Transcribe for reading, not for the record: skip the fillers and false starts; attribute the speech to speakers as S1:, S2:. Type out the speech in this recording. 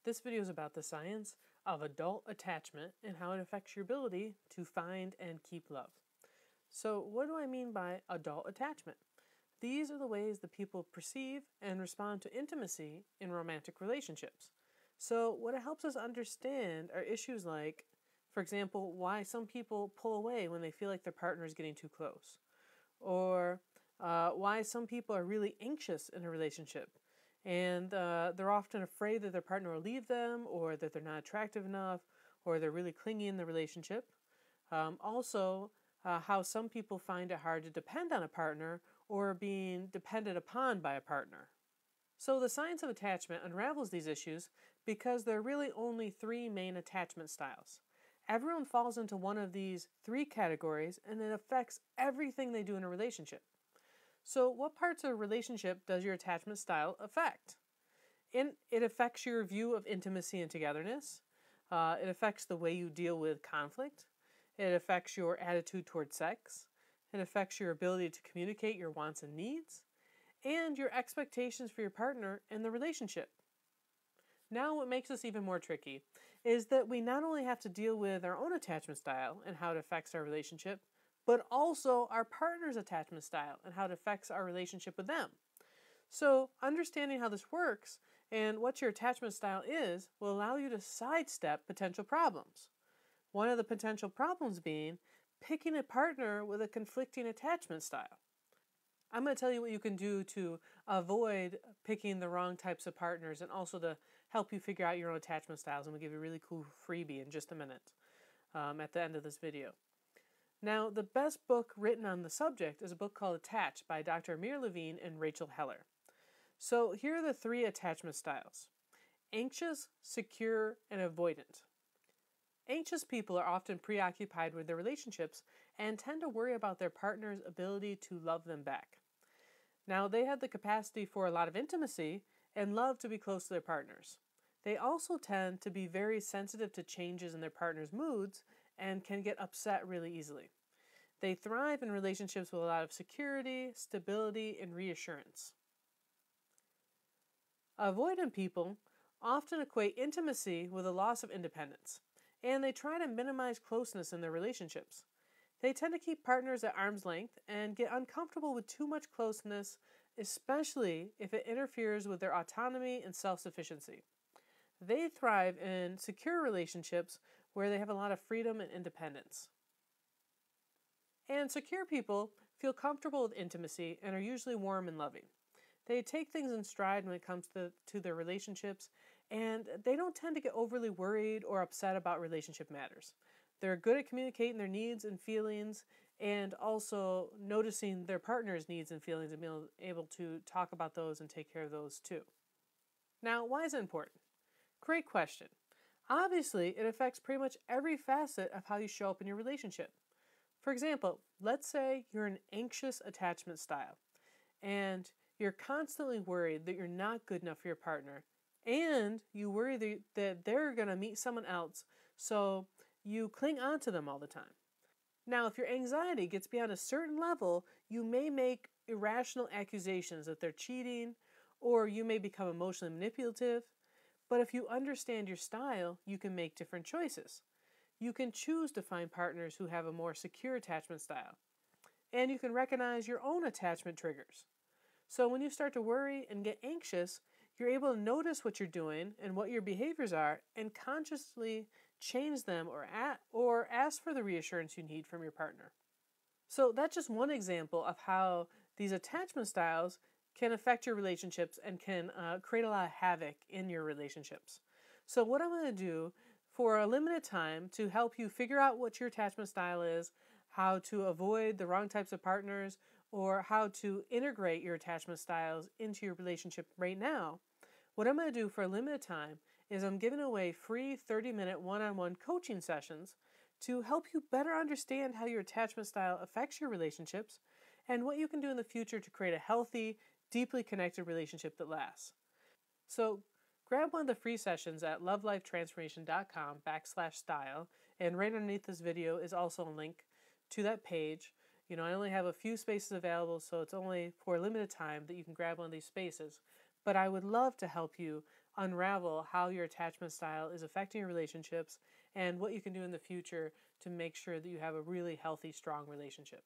S1: This video is about the science of adult attachment and how it affects your ability to find and keep love. So, what do I mean by adult attachment? These are the ways that people perceive and respond to intimacy in romantic relationships. So, what it helps us understand are issues like, for example, why some people pull away when they feel like their partner is getting too close, or why some people are really anxious in a relationship and they're often afraid that their partner will leave them, or that they're not attractive enough, or they're really clingy in the relationship. Also, how some people find it hard to depend on a partner or being dependent upon by a partner. So, the science of attachment unravels these issues because there are really only three main attachment styles. Everyone falls into one of these three categories, and it affects everything they do in a relationship. So, what parts of a relationship does your attachment style affect? It affects your view of intimacy and togetherness. It affects the way you deal with conflict. It affects your attitude toward sex. It affects your ability to communicate your wants and needs, and your expectations for your partner in the relationship. Now, what makes this even more tricky is that we not only have to deal with our own attachment style and how it affects our relationship, but also our partner's attachment style and how it affects our relationship with them. So, understanding how this works and what your attachment style is will allow you to sidestep potential problems. One of the potential problems being picking a partner with a conflicting attachment style. I'm going to tell you what you can do to avoid picking the wrong types of partners and also to help you figure out your own attachment styles. I'm going to give you a really cool freebie in just a minute at the end of this video. Now, the best book written on the subject is a book called Attached by Dr. Amir Levine and Rachel Heller. So here are the three attachment styles: anxious, secure, and avoidant. Anxious people are often preoccupied with their relationships and tend to worry about their partner's ability to love them back. Now, they have the capacity for a lot of intimacy and love to be close to their partners. They also tend to be very sensitive to changes in their partner's moods and can get upset really easily. They thrive in relationships with a lot of security, stability, and reassurance. Avoidant people often equate intimacy with a loss of independence, and they try to minimize closeness in their relationships. They tend to keep partners at arm's length and get uncomfortable with too much closeness, especially if it interferes with their autonomy and self-sufficiency. They thrive in secure relationships where they have a lot of freedom and independence. And secure people feel comfortable with intimacy and are usually warm and loving. They take things in stride when it comes to their relationships, and they don't tend to get overly worried or upset about relationship matters. They're good at communicating their needs and feelings, and also noticing their partner's needs and feelings and being able to talk about those and take care of those too. Now, why is it important? Great question. Obviously, it affects pretty much every facet of how you show up in your relationship. For example, let's say you're an anxious attachment style, and you're constantly worried that you're not good enough for your partner, and you worry that they're going to meet someone else, so you cling on to them all the time. Now, if your anxiety gets beyond a certain level, you may make irrational accusations that they're cheating, or you may become emotionally manipulative. But if you understand your style, you can make different choices. You can choose to find partners who have a more secure attachment style, and you can recognize your own attachment triggers. So when you start to worry and get anxious, you're able to notice what you're doing and what your behaviors are and consciously change them or ask for the reassurance you need from your partner. So that's just one example of how these attachment styles can affect your relationships and can create a lot of havoc in your relationships. So what I'm going to do for a limited time to help you figure out what your attachment style is, how to avoid the wrong types of partners, or how to integrate your attachment styles into your relationship right now, what I'm going to do for a limited time is I'm giving away free 30-minute one-on-one coaching sessions to help you better understand how your attachment style affects your relationships and what you can do in the future to create a healthy, deeply connected relationship that lasts. So grab one of the free sessions at lovelifetransformation.com/style, and right underneath this video is also a link to that page. I only have a few spaces available, so it's only for a limited time that you can grab one of these spaces. But I would love to help you unravel how your attachment style is affecting your relationships and what you can do in the future to make sure that you have a really healthy, strong relationship.